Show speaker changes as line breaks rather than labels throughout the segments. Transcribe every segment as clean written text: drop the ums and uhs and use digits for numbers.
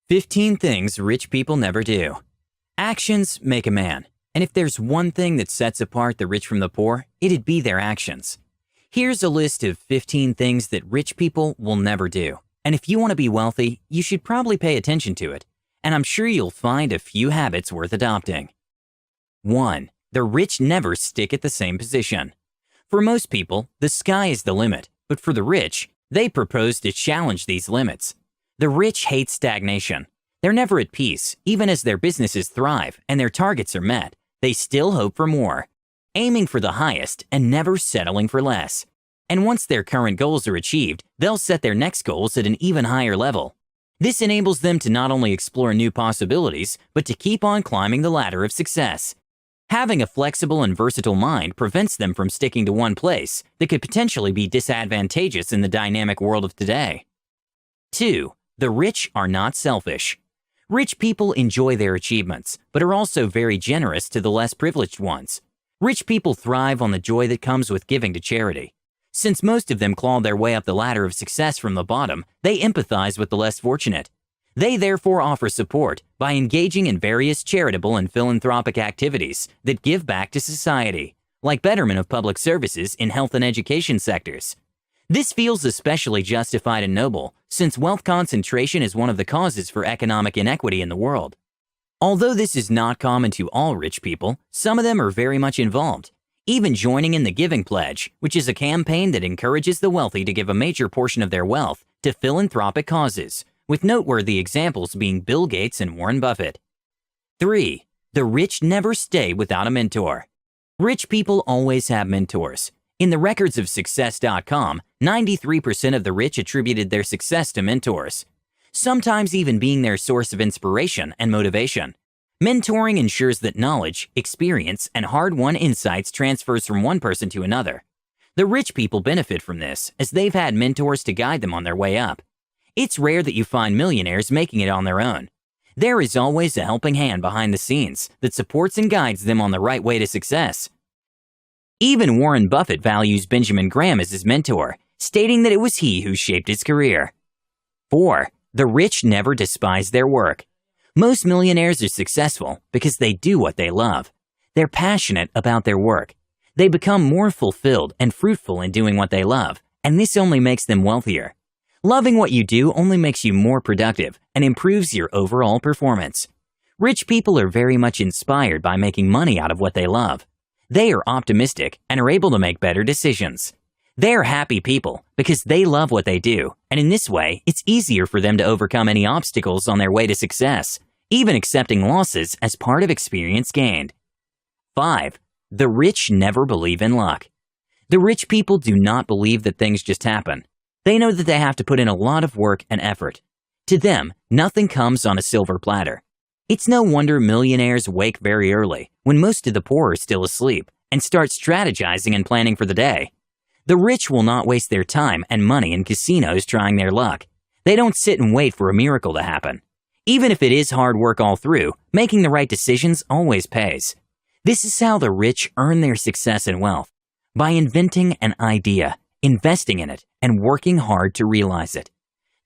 15 things rich people never do. Actions make a man, and if there's one thing that sets apart the rich from the poor, it'd be their actions. Here's a list of 15 things that rich people will never do. And if you want to be wealthy, you should probably pay attention to it. And I'm sure you'll find a few habits worth adopting. 1. The rich never stick at the same position. For most people, the sky is the limit, but for the rich, they propose to challenge these limits. The rich hate stagnation. They're never at peace, even as their businesses thrive and their targets are met. They still hope for more, aiming for the highest and never settling for less. And once their current goals are achieved, they'll set their next goals at an even higher level. This enables them to not only explore new possibilities, but to keep on climbing the ladder of success. Having a flexible and versatile mind prevents them from sticking to one place that could potentially be disadvantageous in the dynamic world of today. 2. The rich are not selfish. Rich people enjoy their achievements, but are also very generous to the less privileged ones. Rich people thrive on the joy that comes with giving to charity. Since most of them clawed their way up the ladder of success from the bottom, they empathize with the less fortunate. They therefore offer support by engaging in various charitable and philanthropic activities that give back to society, like betterment of public services in health and education sectors. This feels especially justified and noble, since wealth concentration is one of the causes for economic inequity in the world. Although this is not common to all rich people, some of them are very much involved, even joining in the Giving Pledge, which is a campaign that encourages the wealthy to give a major portion of their wealth to philanthropic causes, with noteworthy examples being Bill Gates and Warren Buffett. 3. The rich never stay without a mentor. Rich people always have mentors. In the records of Success.com, 93% of the rich attributed their success to mentors, sometimes even being their source of inspiration and motivation. Mentoring ensures that knowledge, experience, and hard-won insights transfers from one person to another. The rich people benefit from this, as they've had mentors to guide them on their way up. It's rare that you find millionaires making it on their own. There is always a helping hand behind the scenes that supports and guides them on the right way to success. Even Warren Buffett values Benjamin Graham as his mentor, stating that it was he who shaped his career. 4. The rich never despise their work. Most millionaires are successful because they do what they love. They're passionate about their work. They become more fulfilled and fruitful in doing what they love, and this only makes them wealthier. Loving what you do only makes you more productive and improves your overall performance. Rich people are very much inspired by making money out of what they love. They are optimistic and are able to make better decisions. They are happy people because they love what they do, and in this way, it's easier for them to overcome any obstacles on their way to success, even accepting losses as part of experience gained. 5. The rich never believe in luck. The rich people do not believe that things just happen. They know that they have to put in a lot of work and effort. To them, nothing comes on a silver platter. It's no wonder millionaires wake very early, when most of the poor are still asleep, and start strategizing and planning for the day. The rich will not waste their time and money in casinos trying their luck. They don't sit and wait for a miracle to happen. Even if it is hard work all through, making the right decisions always pays. This is how the rich earn their success and wealth, by inventing an idea, investing in it, and working hard to realize it.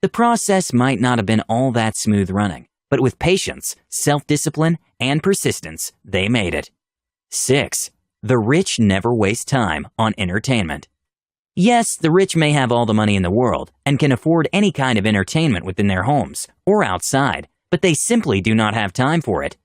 The process might not have been all that smooth running, but with patience, self-discipline, and persistence, they made it. 6. The rich never waste time on entertainment. Yes, the rich may have all the money in the world and can afford any kind of entertainment within their homes or outside, but they simply do not have time for it.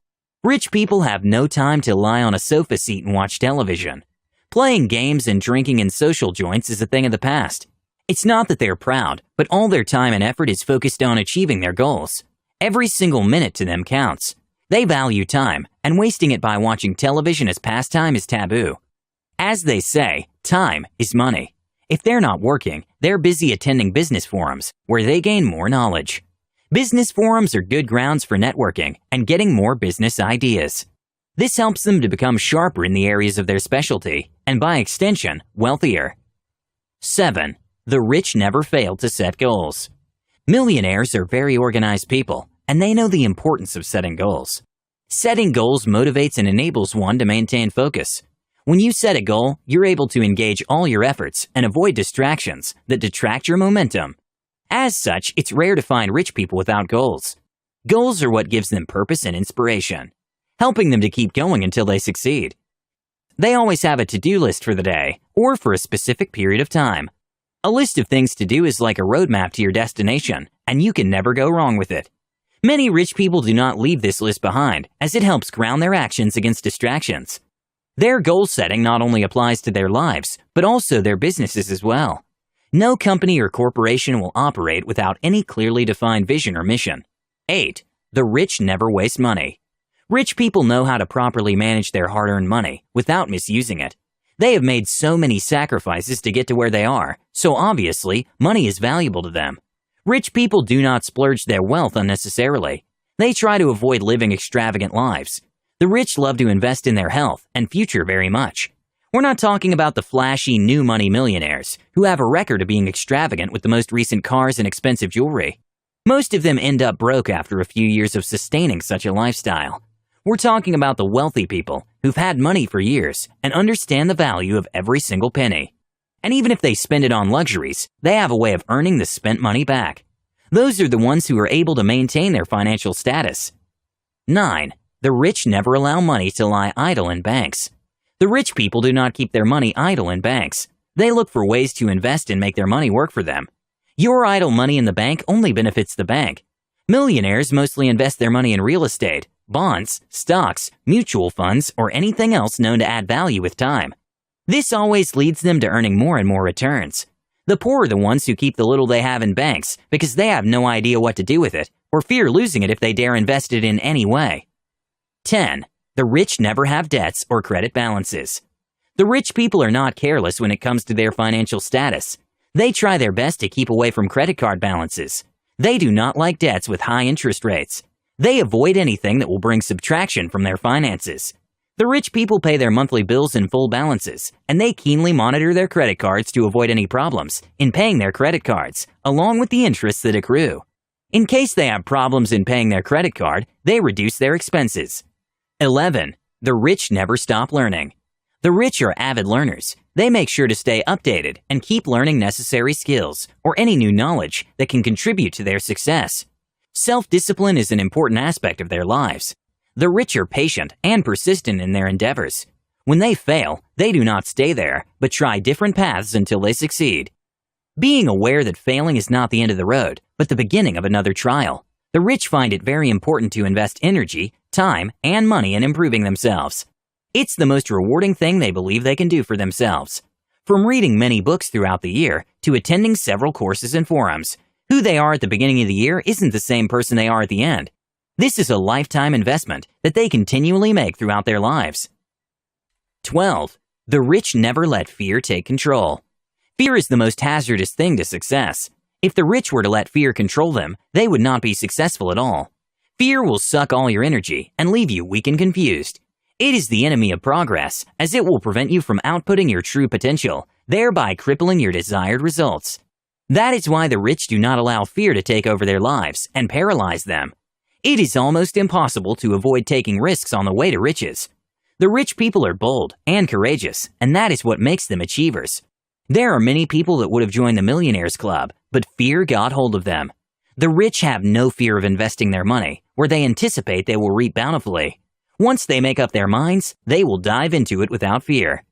Rich people have no time to lie on a sofa seat and watch television. Playing games and drinking in social joints is a thing of the past. It's not that they're proud, but all their time and effort is focused on achieving their goals. Every single minute to them counts. They value time, and wasting it by watching television as pastime is taboo. As they say, time is money. If they're not working, they're busy attending business forums, where they gain more knowledge. Business forums are good grounds for networking and getting more business ideas. This helps them to become sharper in the areas of their specialty, and by extension, wealthier. 7. The rich never fail to set goals. Millionaires are very organized people, and they know the importance of setting goals. Setting goals motivates and enables one to maintain focus. When you set a goal, you're able to engage all your efforts and avoid distractions that detract your momentum. As such, it's rare to find rich people without goals. Goals are what gives them purpose and inspiration, helping them to keep going until they succeed. They always have a to-do list for the day or for a specific period of time. A list of things to do is like a roadmap to your destination, and you can never go wrong with it. Many rich people do not leave this list behind, as it helps ground their actions against distractions. Their goal setting not only applies to their lives, but also their businesses as well. No company or corporation will operate without any clearly defined vision or mission. 8. The rich never waste money. Rich people know how to properly manage their hard-earned money without misusing it. They have made so many sacrifices to get to where they are, so obviously, money is valuable to them. Rich people do not splurge their wealth unnecessarily. They try to avoid living extravagant lives. The rich love to invest in their health and future very much. We're not talking about the flashy new money millionaires who have a record of being extravagant with the most recent cars and expensive jewelry. Most of them end up broke after a few years of sustaining such a lifestyle. We're talking about the wealthy people who've had money for years and understand the value of every single penny. And even if they spend it on luxuries, they have a way of earning the spent money back. Those are the ones who are able to maintain their financial status. 9. The rich never allow money to lie idle in banks. The rich people do not keep their money idle in banks. They look for ways to invest and make their money work for them. Your idle money in the bank only benefits the bank. Millionaires mostly invest their money in real estate, bonds, stocks, mutual funds, or anything else known to add value with time. This always leads them to earning more and more returns. The poor are the ones who keep the little they have in banks because they have no idea what to do with it or fear losing it if they dare invest it in any way. 10. The rich never have debts or credit balances. The rich people are not careless when it comes to their financial status. They try their best to keep away from credit card balances. They do not like debts with high interest rates. They avoid anything that will bring subtraction from their finances. The rich people pay their monthly bills in full balances, and they keenly monitor their credit cards to avoid any problems in paying their credit cards, along with the interests that accrue. In case they have problems in paying their credit card, they reduce their expenses. 11. The rich never stop learning. The rich are avid learners. They make sure to stay updated and keep learning necessary skills or any new knowledge that can contribute to their success. Self-discipline is an important aspect of their lives. The rich are patient and persistent in their endeavors. When they fail, they do not stay there, but try different paths until they succeed. Being aware that failing is not the end of the road, but the beginning of another trial, the rich find it very important to invest energy, time, and money in improving themselves. It's the most rewarding thing they believe they can do for themselves. From reading many books throughout the year to attending several courses and forums, who they are at the beginning of the year isn't the same person they are at the end. This is a lifetime investment that they continually make throughout their lives. 12. The rich never let fear take control. Fear is the most hazardous thing to success. If the rich were to let fear control them, they would not be successful at all. Fear will suck all your energy and leave you weak and confused. It is the enemy of progress, as it will prevent you from outputting your true potential, thereby crippling your desired results. That is why the rich do not allow fear to take over their lives and paralyze them. It is almost impossible to avoid taking risks on the way to riches. The rich people are bold and courageous, and that is what makes them achievers. There are many people that would have joined the Millionaires Club, but fear got hold of them. The rich have no fear of investing their money, where they anticipate they will reap bountifully. Once they make up their minds, they will dive into it without fear.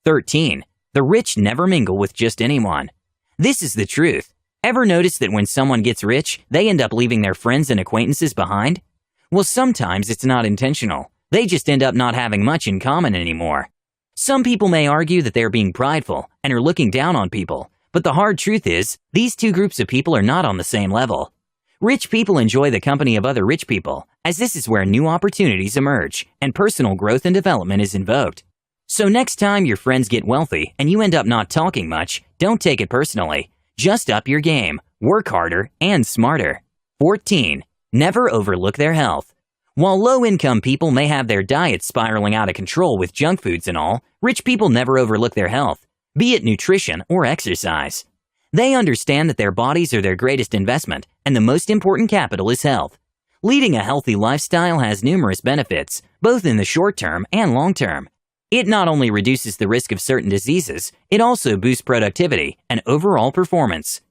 13. The rich never mingle with just anyone. This is the truth. Ever notice that when someone gets rich, they end up leaving their friends and acquaintances behind? Well, sometimes it's not intentional. They just end up not having much in common anymore. Some people may argue that they're being prideful and are looking down on people, but the hard truth is, these two groups of people are not on the same level. Rich people enjoy the company of other rich people, as this is where new opportunities emerge and personal growth and development is invoked. So next time your friends get wealthy and you end up not talking much, don't take it personally. Just up your game, work harder, and smarter. 14. Never overlook their health. While low-income people may have their diets spiraling out of control with junk foods and all, rich people never overlook their health, be it nutrition or exercise. They understand that their bodies are their greatest investment, and the most important capital is health. Leading a healthy lifestyle has numerous benefits, both in the short term and long term. It not only reduces the risk of certain diseases, it also boosts productivity and overall performance.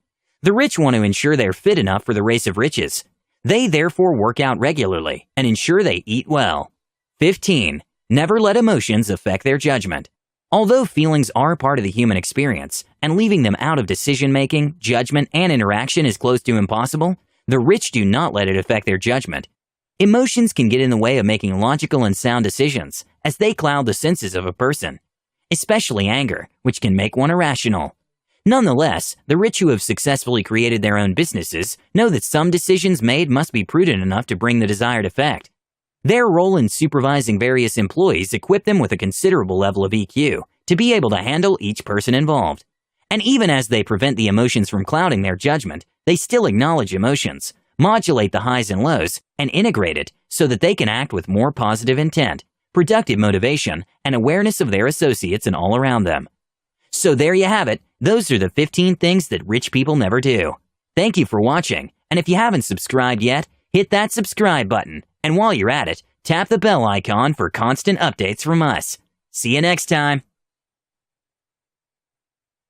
The rich want to ensure they're fit enough for the race of riches. They therefore work out regularly and ensure they eat well. 15. Never let emotions affect their judgment. Although feelings are part of the human experience, and leaving them out of decision-making, judgment, and interaction is close to impossible, the rich do not let it affect their judgment. Emotions can get in the way of making logical and sound decisions, as they cloud the senses of a person, especially anger, which can make one irrational. Nonetheless, the rich who have successfully created their own businesses know that some decisions made must be prudent enough to bring the desired effect. Their role in supervising various employees equipped them with a considerable level of EQ to be able to handle each person involved. And even as they prevent the emotions from clouding their judgment, they still acknowledge emotions, modulate the highs and lows, and integrate it so that they can act with more positive intent, productive motivation, and awareness of their associates and all around them. So there you have it. Those are the 15 things that rich people never do. Thank you for watching, and if you haven't subscribed yet, hit that subscribe button. And while you're at it, tap the bell icon for constant updates from us. See you next time.